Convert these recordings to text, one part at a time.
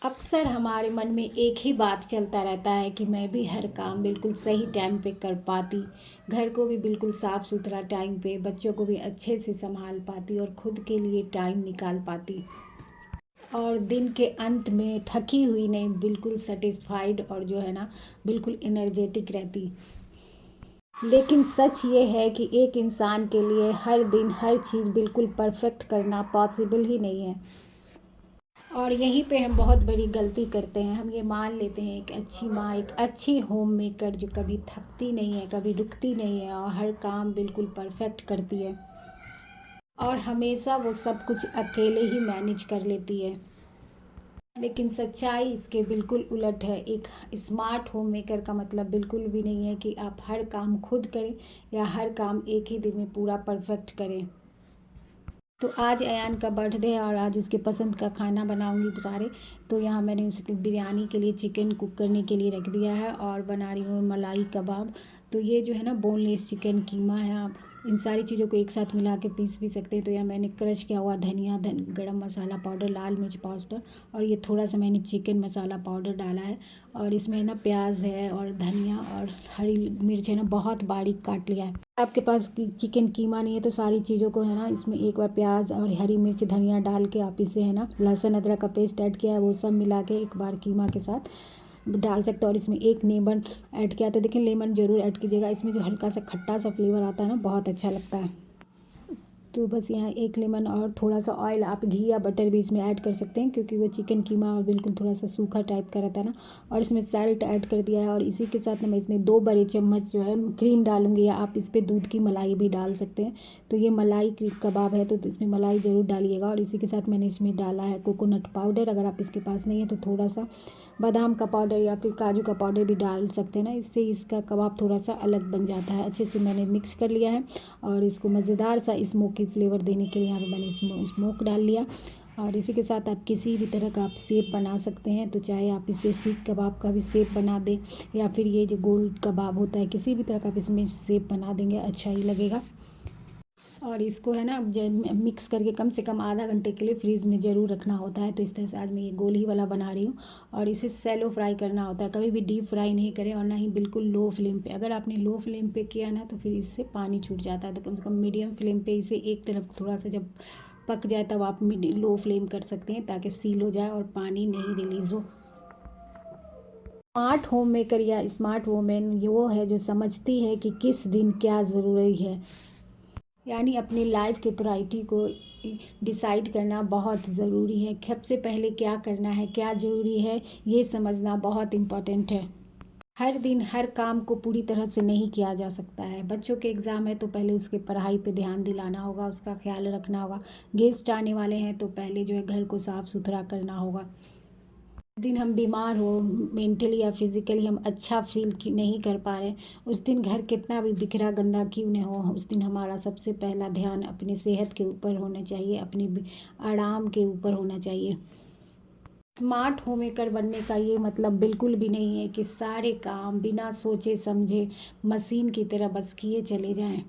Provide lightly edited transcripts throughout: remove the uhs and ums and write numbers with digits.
अक्सर हमारे मन में एक ही बात चलता रहता है कि मैं भी हर काम बिल्कुल सही टाइम पे कर पाती, घर को भी बिल्कुल साफ़ सुथरा टाइम पे, बच्चों को भी अच्छे से संभाल पाती और खुद के लिए टाइम निकाल पाती। और दिन के अंत में थकी हुई नहीं, बिल्कुल सेटिस्फाइड और जो है ना, बिल्कुल एनर्जेटिक रहती। लेकिन सच ये है कि एक इंसान के लिए हर दिन हर चीज़ बिल्कुल परफेक्ट करना पॉसिबल ही नहीं है। और यहीं पे हम बहुत बड़ी गलती करते हैं। हम ये मान लेते हैं एक अच्छी माँ, एक अच्छी होम मेकर जो कभी थकती नहीं है, कभी रुकती नहीं है और हर काम बिल्कुल परफेक्ट करती है और हमेशा वो सब कुछ अकेले ही मैनेज कर लेती है। लेकिन सच्चाई इसके बिल्कुल उलट है। एक स्मार्ट होम मेकर का मतलब बिल्कुल भी नहीं है कि आप हर काम खुद करें या हर काम एक ही दिन में पूरा परफेक्ट करें। तो आज अयान का बर्थडे है और आज उसके पसंद का खाना बनाऊंगी सारे। तो यहाँ मैंने उसकी बिरयानी के लिए चिकन कुक करने के लिए रख दिया है और बना रही हूँ मलाई कबाब। तो ये जो है ना बोनलेस चिकन कीमा है। आप इन सारी चीज़ों को एक साथ मिला के पीस भी सकते हैं। तो यहाँ मैंने क्रश किया हुआ धनिया, गरम मसाला पाउडर, लाल मिर्च पाउडर और ये थोड़ा सा मैंने चिकन मसाला पाउडर डाला है। और इसमें ना प्याज है और धनिया और हरी मिर्च है ना बहुत बारीक काट लिया है। आपके पास चिकन कीमा नहीं है तो सारी चीज़ों को है ना इसमें एक बार प्याज और हरी मिर्च धनिया डाल के आप इसे है ना लहसुन अदरक का पेस्ट ऐड किया है वो सब मिला के एक बार कीमा के साथ डाल सकते हो। और इसमें एक लेमन ऐड किया तो देखिए लेमन ज़रूर ऐड कीजिएगा। इसमें जो हल्का सा खट्टा सा फ्लेवर आता है ना बहुत अच्छा लगता है। तो बस यहाँ एक लेमन और थोड़ा सा ऑयल, आप घी या बटर भी इसमें ऐड कर सकते हैं क्योंकि वो चिकन कीमा बिल्कुल थोड़ा सा सूखा टाइप का रहता है ना। और इसमें साल्ट ऐड कर दिया है और इसी के साथ ना मैं इसमें 2 बड़े चम्मच जो है क्रीम डालूंगी या आप इस पर दूध की मलाई भी डाल सकते हैं। तो ये मलाई कबाब है तो इसमें मलाई ज़रूर डालिएगा। और इसी के साथ मैंने इसमें डाला है कोकोनट पाउडर। अगर आप इसके पास नहीं है तो थोड़ा सा बादाम का पाउडर या फिर काजू का पाउडर भी डाल सकते हैं ना, इससे इसका कबाब थोड़ा सा अलग बन जाता है। अच्छे से मैंने मिक्स कर लिया है और इसको मज़ेदार सा स्मोकी फ्लेवर देने के लिए यहाँ पे मैंने स्मोक डाल लिया। और इसी के साथ आप किसी भी तरह का आप शेप बना सकते हैं। तो चाहे आप इसे सीख कबाब का भी शेप बना दें या फिर ये जो गोल कबाब होता है किसी भी तरह का आप इसमें शेप बना देंगे अच्छा ही लगेगा। और इसको है ना मिक्स करके कम से कम आधा घंटे के लिए फ्रीज़ में ज़रूर रखना होता है। तो इस तरह से आज मैं ये गोल ही वाला बना रही हूँ। और इसे सैलो फ्राई करना होता है, कभी भी डीप फ्राई नहीं करें और ना ही बिल्कुल लो फ्लेम पे। अगर आपने लो फ्लेम पे किया ना तो फिर इससे पानी छूट जाता है। तो कम से कम मीडियम फ्लेम पे इसे एक तरफ थोड़ा सा जब पक जाए तब आप लो फ्लेम कर सकते हैं ताकि सील हो जाए और पानी नहीं रिलीज़ हो। स्मार्ट होम मेकर या स्मार्ट वोमेन ये वो है जो समझती है कि किस दिन क्या ज़रूरी है। यानी अपनी लाइफ की प्रायोरिटी को डिसाइड करना बहुत ज़रूरी है। सबसे पहले क्या करना है, क्या ज़रूरी है, ये समझना बहुत इम्पोर्टेंट है। हर दिन हर काम को पूरी तरह से नहीं किया जा सकता है। बच्चों के एग्ज़ाम है तो पहले उसके पढ़ाई पे ध्यान दिलाना होगा, उसका ख्याल रखना होगा। गेस्ट आने वाले हैं तो पहले जो है घर को साफ़ सुथरा करना होगा। जिस दिन हम बीमार हो, मेंटली या फिज़िकली हम अच्छा फील नहीं कर पा रहे, उस दिन घर कितना भी बिखरा गंदा क्यों न हो, उस दिन हमारा सबसे पहला ध्यान अपनी सेहत के ऊपर होना चाहिए, अपनी आराम के ऊपर होना चाहिए। स्मार्ट होम मेकर बनने का ये मतलब बिल्कुल भी नहीं है कि सारे काम बिना सोचे समझे मशीन की तरह बस किए चले जाएं।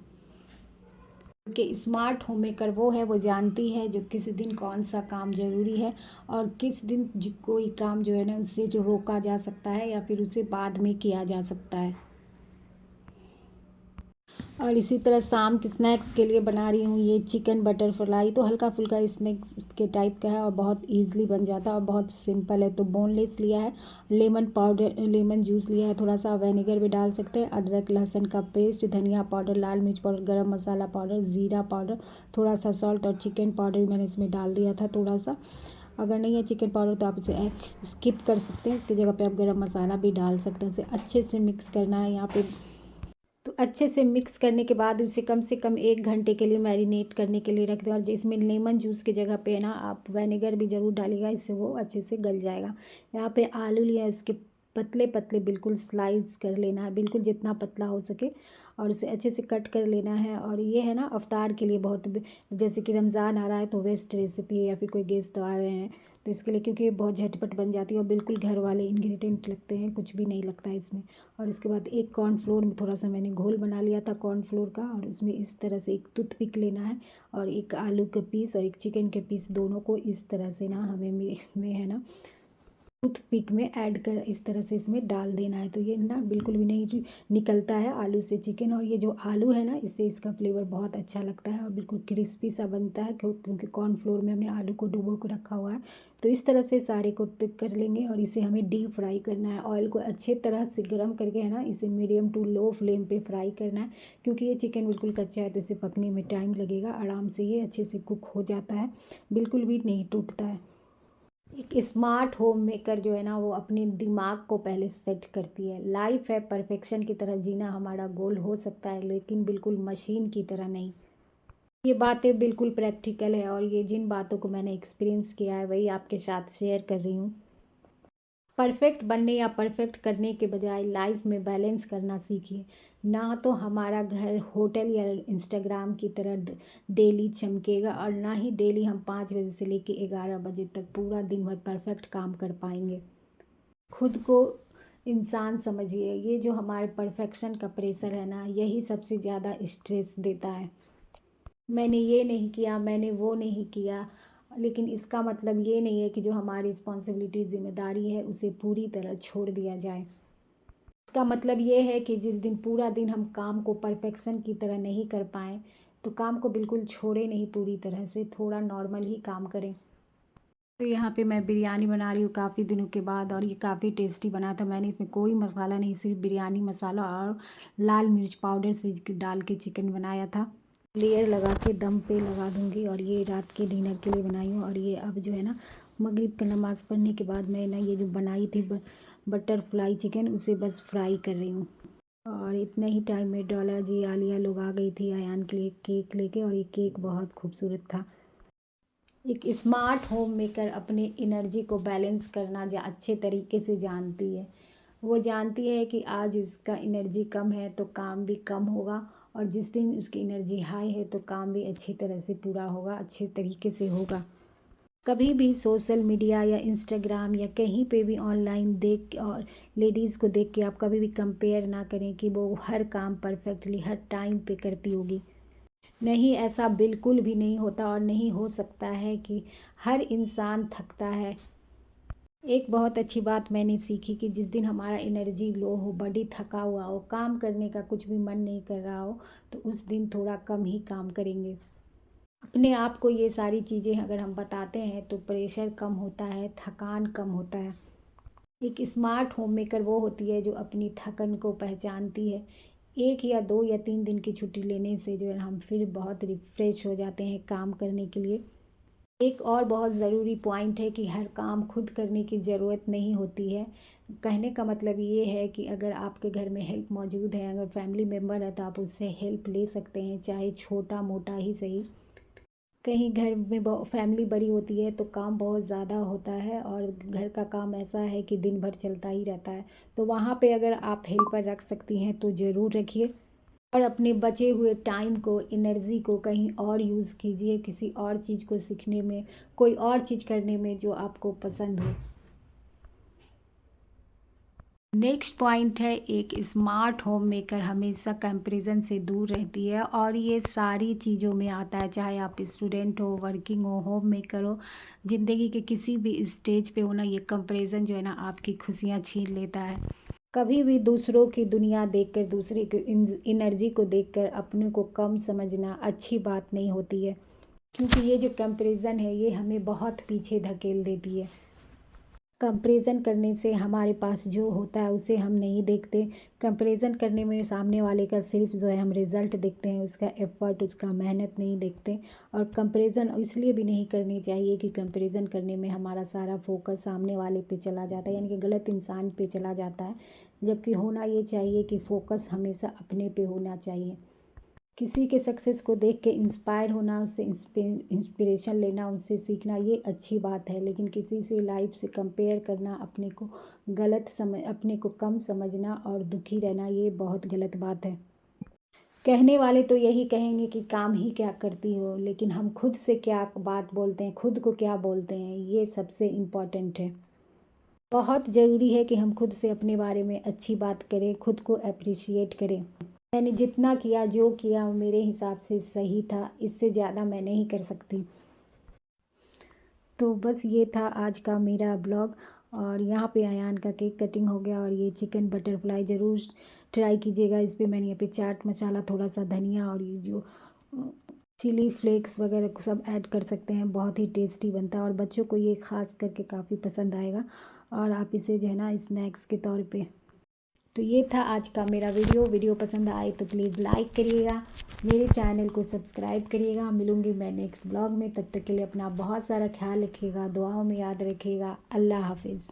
कि स्मार्ट होम मेकर वो है, वो जानती है जो किस दिन कौन सा काम ज़रूरी है और किस दिन कोई काम जो है ना उससे जो रोका जा सकता है या फिर उसे बाद में किया जा सकता है। और इसी तरह शाम के स्नैक्स के लिए बना रही हूँ ये चिकन बटर फ्लाई। तो हल्का फुल्का स्नैक्स के टाइप का है और बहुत ईजिली बन जाता है और बहुत सिंपल है। तो बोनलेस लिया है, लेमन पाउडर, लेमन जूस लिया है, थोड़ा सा विनेगर भी डाल सकते हैं, अदरक लहसुन का पेस्ट, धनिया पाउडर, लाल मिर्च पाउडर, गरम मसाला पाउडर, ज़ीरा पाउडर, थोड़ा सा सॉल्ट और चिकन पाउडर भी मैंने इसमें डाल दिया था थोड़ा सा। अगर नहीं है चिकन पाउडर तो आप इसे स्किप कर सकते हैं, इसकी जगह पे आप गरम मसाला भी डाल सकते हैं। इसे अच्छे से मिक्स करना है यहाँ पे। तो अच्छे से मिक्स करने के बाद उसे कम से कम 1 घंटे के लिए मैरिनेट करने के लिए रख दें। और जिसमें लेमन जूस की जगह पे ना आप विनेगर भी ज़रूर डालिएगा, इससे वो अच्छे से गल जाएगा। यहाँ पे आलू लिया है, उसके पतले पतले बिल्कुल स्लाइस कर लेना है, बिल्कुल जितना पतला हो सके और उसे अच्छे से कट कर लेना है। और ये है ना अफ्तार के लिए बहुत, जैसे कि रमज़ान आ रहा है तो बेस्ट रेसिपी है, या फिर कोई गेस्ट आ रहे हैं तो इसके लिए, क्योंकि ये बहुत झटपट बन जाती है और बिल्कुल घर वाले इंग्रेडिएंट लगते हैं, कुछ भी नहीं लगता है इसमें। और इसके बाद एक कॉर्नफ्लोर में थोड़ा सा मैंने घोल बना लिया था कॉर्नफ्लोर का और उसमें इस तरह से एक टूथपिक लेना है और एक आलू का पीस और एक चिकन के पीस, दोनों को इस तरह से ना हमें इसमें है ना टूथपिक में ऐड कर इस तरह से इसमें डाल देना है, तो ये ना बिल्कुल भी नहीं निकलता है आलू से चिकन। और ये जो आलू है ना, इससे इसका फ्लेवर बहुत अच्छा लगता है और बिल्कुल क्रिस्पी सा बनता है, क्योंकि कॉर्नफ्लोर में हमने आलू को डुबो के रखा हुआ है। तो इस तरह से सारे को टिक कर लेंगे और इसे हमें डीप फ्राई करना है। ऑयल को अच्छे तरह से गर्म करके है ना, इसे मीडियम टू लो फ्लेम पे फ्राई करना है, क्योंकि ये चिकन बिल्कुल कच्चा है तो इसे पकने में टाइम लगेगा। आराम से ये अच्छे से कुक हो जाता है, बिल्कुल भी नहीं टूटता है। एक स्मार्ट होम मेकर जो है ना, वो अपने दिमाग को पहले सेट करती है। लाइफ है, परफेक्शन की तरह जीना हमारा गोल हो सकता है, लेकिन बिल्कुल मशीन की तरह नहीं। ये बातें बिल्कुल प्रैक्टिकल है और ये जिन बातों को मैंने एक्सपीरियंस किया है वही आपके साथ शेयर कर रही हूँ। परफेक्ट बनने या परफेक्ट करने के बजाय लाइफ में बैलेंस करना सीखिए। ना तो हमारा घर होटल या इंस्टाग्राम की तरह डेली चमकेगा, और ना ही डेली हम 5 बजे से लेके 11 बजे तक पूरा दिन भर परफेक्ट काम कर पाएंगे। खुद को इंसान समझिए। ये जो हमारे परफेक्शन का प्रेशर है ना, यही सबसे ज़्यादा स्ट्रेस देता है। मैंने ये नहीं किया, मैंने वो नहीं किया, लेकिन इसका मतलब ये नहीं है कि जो हमारी रिस्पॉन्सिबिलिटी ज़िम्मेदारी है उसे पूरी तरह छोड़ दिया जाए। इसका मतलब ये है कि जिस दिन पूरा दिन हम काम को परफेक्शन की तरह नहीं कर पाएँ, तो काम को बिल्कुल छोड़े नहीं पूरी तरह से, थोड़ा नॉर्मल ही काम करें। तो यहाँ पे मैं बिरयानी बना रही हूँ काफ़ी दिनों के बाद, और ये काफ़ी टेस्टी बना था। मैंने इसमें कोई मसाला नहीं, सिर्फ बिरयानी मसाला और लाल मिर्च पाउडर से डाल के चिकन बनाया था। लेयर लगा के दम पे लगा दूँगी, और ये रात के डिनर के लिए बनाई हूँ। और ये अब जो है ना, मगरिब का नमाज़ पढ़ने के बाद मैं ना ये जो बनाई थी बटरफ्लाई चिकन, उसे बस फ्राई कर रही हूँ। और इतने ही टाइम में डोला जी आलिया लोग आ गई थी अयान के लिए केक लेके, और ये केक बहुत खूबसूरत था। एक स्मार्ट होम मेकर अपने एनर्जी को बैलेंस करना अच्छे तरीके से जानती है। वो जानती है कि आज उसका एनर्जी कम है तो काम भी कम होगा, और जिस दिन उसकी एनर्जी हाई है तो काम भी अच्छी तरह से पूरा होगा, अच्छे तरीके से होगा। कभी भी सोशल मीडिया या इंस्टाग्राम या कहीं पे भी ऑनलाइन देख के और लेडीज़ को देख के आप कभी भी कंपेयर ना करें कि वो हर काम परफेक्टली हर टाइम पे करती होगी। नहीं, ऐसा बिल्कुल भी नहीं होता और नहीं हो सकता है कि हर इंसान थकता है। एक बहुत अच्छी बात मैंने सीखी कि जिस दिन हमारा एनर्जी लो हो, बॉडी थका हुआ हो, काम करने का कुछ भी मन नहीं कर रहा हो, तो उस दिन थोड़ा कम ही काम करेंगे। अपने आप को ये सारी चीज़ें अगर हम बताते हैं तो प्रेशर कम होता है, थकान कम होता है। एक स्मार्ट होम मेकर वो होती है जो अपनी थकन को पहचानती है। 1 या 2 या 3 दिन की छुट्टी लेने से जो है हम फिर बहुत रिफ़्रेश हो जाते हैं काम करने के लिए। एक और बहुत ज़रूरी पॉइंट है कि हर काम खुद करने की ज़रूरत नहीं होती है। कहने का मतलब ये है कि अगर आपके घर में हेल्प मौजूद है, अगर फैमिली मेम्बर है, तो आप उससे हेल्प ले सकते हैं, चाहे छोटा-मोटा ही सही। कहीं घर में फैमिली बड़ी होती है तो काम बहुत ज़्यादा होता है, और घर का काम ऐसा है कि दिन भर चलता ही रहता है। तो वहाँ पे अगर आप हेल्पर रख सकती हैं तो ज़रूर रखिए, और अपने बचे हुए टाइम को, एनर्जी को कहीं और यूज़ कीजिए, किसी और चीज़ को सीखने में, कोई और चीज़ करने में जो आपको पसंद हो। नेक्स्ट पॉइंट है, एक स्मार्ट होम मेकर हमेशा कंपैरिजन से दूर रहती है, और ये सारी चीज़ों में आता है, चाहे आप स्टूडेंट हो, वर्किंग हो, होम मेकर हो, ज़िंदगी के किसी भी स्टेज पे हो ना, ये कंपैरिजन जो है ना आपकी खुशियाँ छीन लेता है। कभी भी दूसरों की दुनिया देखकर, दूसरे की एनर्जी को देखकर अपने को कम समझना अच्छी बात नहीं होती है, क्योंकि ये जो कंपैरिजन है ये हमें बहुत पीछे धकेल देती है। कंपैरिजन करने से हमारे पास जो होता है उसे हम नहीं देखते। कंपैरिजन करने में सामने वाले का सिर्फ जो है हम रिज़ल्ट देखते हैं, उसका एफ़र्ट, उसका मेहनत नहीं देखते। और कंपैरिजन इसलिए भी नहीं करनी चाहिए कि कंपैरिजन करने में हमारा सारा फोकस सामने वाले पे चला जाता है, यानी कि गलत इंसान पे चला जाता है। जबकि होना ये चाहिए कि फ़ोकस हमेशा अपने पे होना चाहिए। किसी के सक्सेस को देख के इंस्पायर होना, उससे इंस्पिरेशन लेना, उनसे सीखना, ये अच्छी बात है, लेकिन किसी से लाइफ से कंपेयर करना, अपने को कम समझना और दुखी रहना, ये बहुत गलत बात है। कहने वाले तो यही कहेंगे कि काम ही क्या करती हो, लेकिन हम खुद से क्या बात बोलते हैं, खुद को क्या बोलते हैं, ये सबसे इम्पॉर्टेंट है। बहुत ज़रूरी है कि हम खुद से अपने बारे में अच्छी बात करें, खुद को अप्रिशिएट करें। मैंने जितना किया, जो किया वो मेरे हिसाब से सही था, इससे ज़्यादा मैं नहीं कर सकती। तो बस ये था आज का मेरा ब्लॉग। और यहाँ पे अयान का केक कटिंग हो गया। और ये चिकन बटरफ्लाई ज़रूर ट्राई कीजिएगा। इस पे मैंने यहाँ पे चाट मसाला, थोड़ा सा धनिया और ये जो चिली फ्लेक्स वगैरह सब ऐड कर सकते हैं। बहुत ही टेस्टी बनता है और बच्चों को ये ख़ास करके काफ़ी पसंद आएगा। और आप इसे जो है ना स्नैक्स के तौर पे। तो ये था आज का मेरा वीडियो पसंद आए तो प्लीज़ लाइक करिएगा, मेरे चैनल को सब्सक्राइब करिएगा। मिलूँगी मैं नेक्स्ट ब्लॉग में, तब तक के लिए अपना बहुत सारा ख्याल रखिएगा, दुआओं में याद रखिएगा। अल्लाह हाफिज़।